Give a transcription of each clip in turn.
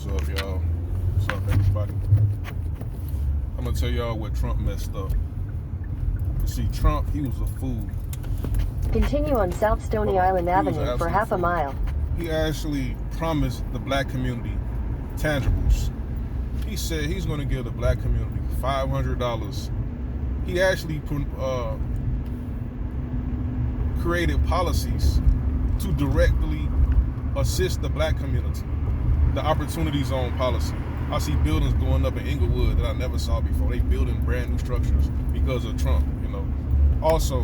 What's up, y'all? What's up, everybody? I'm gonna tell y'all what Trump messed up. You see, Trump, he was a fool. Continue on South Stony Island Avenue for half a mile. He actually promised the black community tangibles. He said he's gonna give the black community $500. He actually created policies to directly assist the black community. The Opportunity Zone policy. I see buildings going up in Inglewood that I never saw before. They building brand new structures because of Trump, you know. Also,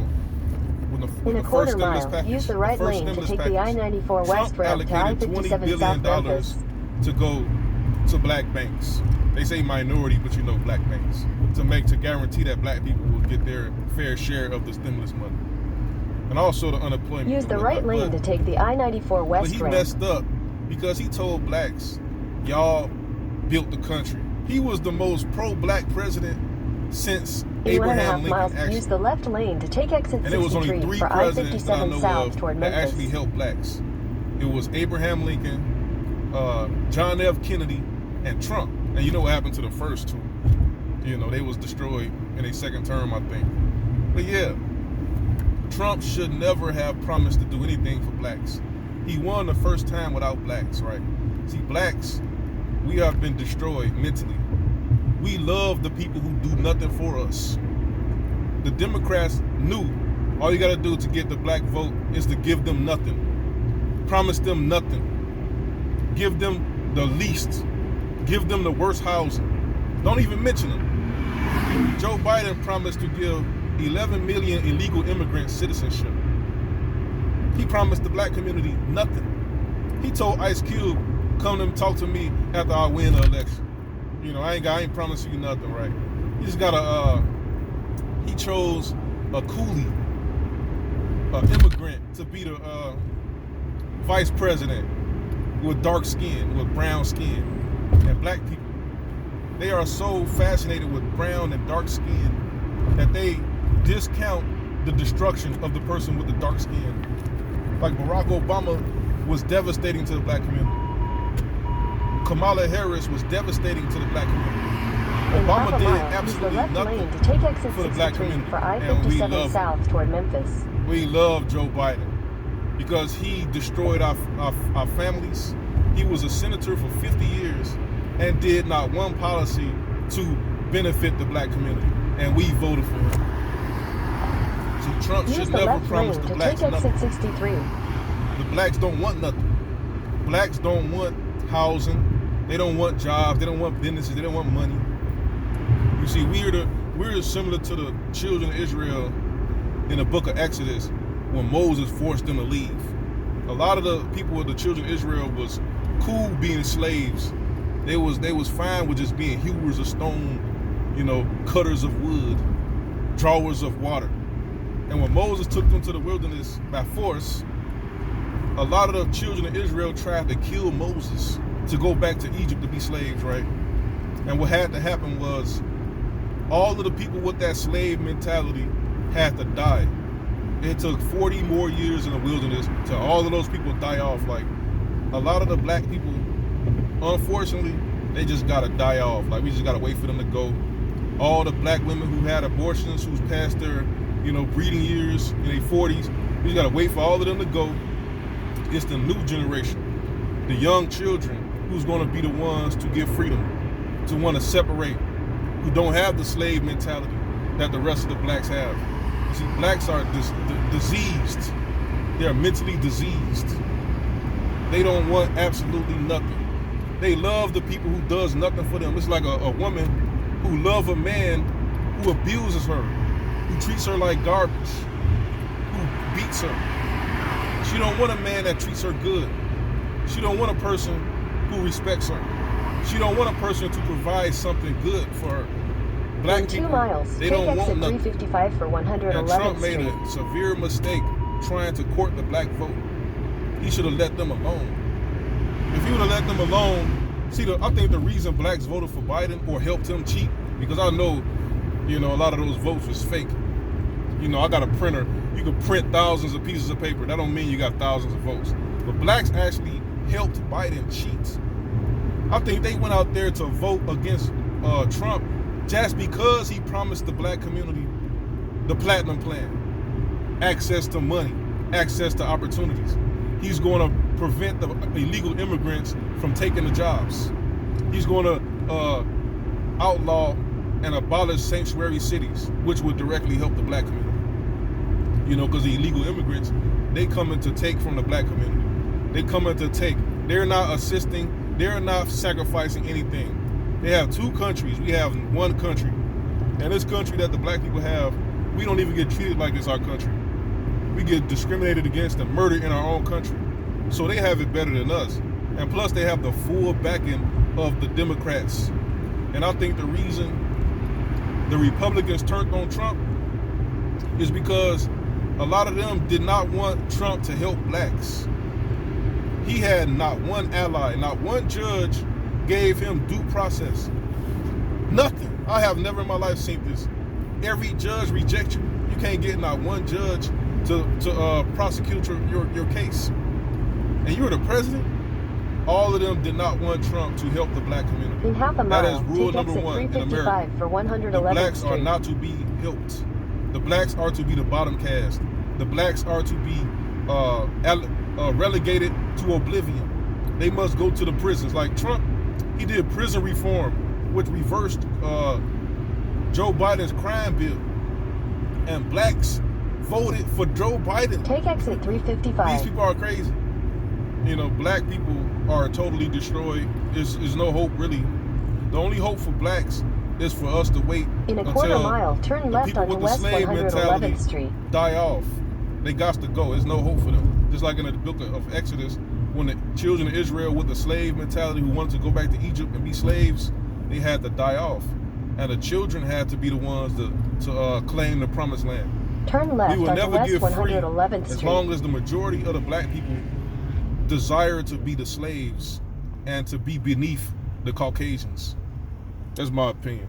with the first stimulus package, use the right lane to take the I-94 West Road to I-57 South Memphis. To go to black banks. They say minority, but you know black banks. To guarantee that black people will get their fair share of the stimulus money. And also the unemployment. Use the right lane to take the I-94 West Road. But he messed up because he told blacks, y'all built the country. He was the most pro-black president since Abraham Lincoln. Actually. Use the left lane to take exit 63 and it was only three for presidents that I know south of toward that Memphis. actually helped blacks. It was Abraham Lincoln, John F. Kennedy, and Trump. And you know what happened to the first two? You know, they was destroyed in a second term, I think. But yeah, Trump should never have promised to do anything for blacks. He won the first time without blacks, right? See, blacks, we have been destroyed mentally. We love the people who do nothing for us. The Democrats knew all you gotta do to get the black vote is to give them nothing. Promise them nothing. Give them the least. Give them the worst housing. Don't even mention them. Joe Biden promised to give 11 million illegal immigrant citizenship. He promised the black community nothing. He told Ice Cube, come and talk to me after I win the election. You know, I ain't promising you nothing, right? He just got he chose a coolie, an immigrant to be the vice president with dark skin, with brown skin. And black people, they are so fascinated with brown and dark skin that they discount the destruction of the person with the dark skin. Like Barack Obama was devastating to the black community. Kamala Harris was devastating to the black community. Obama did absolutely nothing to take exit for the black community. For I-57 south toward Memphis. We love Joe Biden because he destroyed our families. He was a senator for 50 years and did not one policy to benefit the black community. And we voted for him. So Trump should never promise the blacks nothing. 63. The blacks don't want nothing. Blacks don't want housing. They don't want jobs. They don't want businesses. They don't want money. You see, we're similar to the children of Israel in the book of Exodus when Moses forced them to leave. A lot of the people with the children of Israel was cool being slaves. They was fine with just being hewers of stone, you know, cutters of wood, drawers of water. And when Moses took them to the wilderness by force, a lot of the children of Israel tried to kill Moses to go back to Egypt to be slaves, right? And what had to happen was all of the people with that slave mentality had to die. It took 40 more years in the wilderness till all of those people die off. Like, a lot of the black people, unfortunately, they just gotta die off. Like, we just gotta wait for them to go. All the black women who had abortions, who's past their, you know, breeding years in their 40s, we just gotta wait for all of them to go. It's the new generation, the young children, who's gonna be the ones to give freedom, to wanna separate, who don't have the slave mentality that the rest of the blacks have. You see, blacks are diseased. They are mentally diseased. They don't want absolutely nothing. They love the people who does nothing for them. It's like a woman who loves a man who abuses her, who treats her like garbage, who beats her. She don't want a man that treats her good. She don't want a person who respects her. She don't want a person to provide something good for her. Black people, 2 miles, they don't want nothing. 355 for 111th and Trump made a severe mistake trying to court the black vote. He should have let them alone. If he would have let them alone, see, I think the reason blacks voted for Biden or helped him cheat, because I know, you know, a lot of those votes was fake. You know, I got a printer. You can print thousands of pieces of paper. That don't mean you got thousands of votes. But blacks actually helped Biden cheat. I think they went out there to vote against Trump just because he promised the black community the platinum plan, access to money, access to opportunities. He's going to prevent the illegal immigrants from taking the jobs. He's going to outlaw and abolish sanctuary cities, which would directly help the black community. You know, because the illegal immigrants, they come in to take from the black community. They come in to take. They're not assisting. They're not sacrificing anything. They have two countries. We have one country. And this country that the black people have, we don't even get treated like it's our country. We get discriminated against and murdered in our own country. So they have it better than us. And plus they have the full backing of the Democrats. And I think the reason the Republicans turned on Trump is because a lot of them did not want Trump to help blacks. He had not one ally, not one judge gave him due process. Nothing. I have never in my life seen this. Every judge rejects you. You can't get not one judge to prosecute your case. And you're the president. All of them did not want Trump to help the black community. In half a mile, that is rule take number one in America. For 111th the blacks Street. are not to be helped. The blacks are to be the bottom caste. The blacks are to be relegated to oblivion. They must go to the prisons. Like Trump, he did prison reform, which reversed Joe Biden's crime bill. And blacks voted for Joe Biden. Take exit 355. These people are crazy. You know, black people are totally destroyed. There's no hope, really. The only hope for blacks is for us to wait in a quarter mile, turn left on West 111th Street. Die off. They got to go. There's no hope for them. Just like in the book of Exodus, when the children of Israel with the slave mentality who wanted to go back to Egypt and be slaves, they had to die off. And the children had to be the ones to claim the promised land. Turn left we will on never West give 111th free Street. as long as the majority of the black people desire to be the slaves and to be beneath the Caucasians. That's my opinion.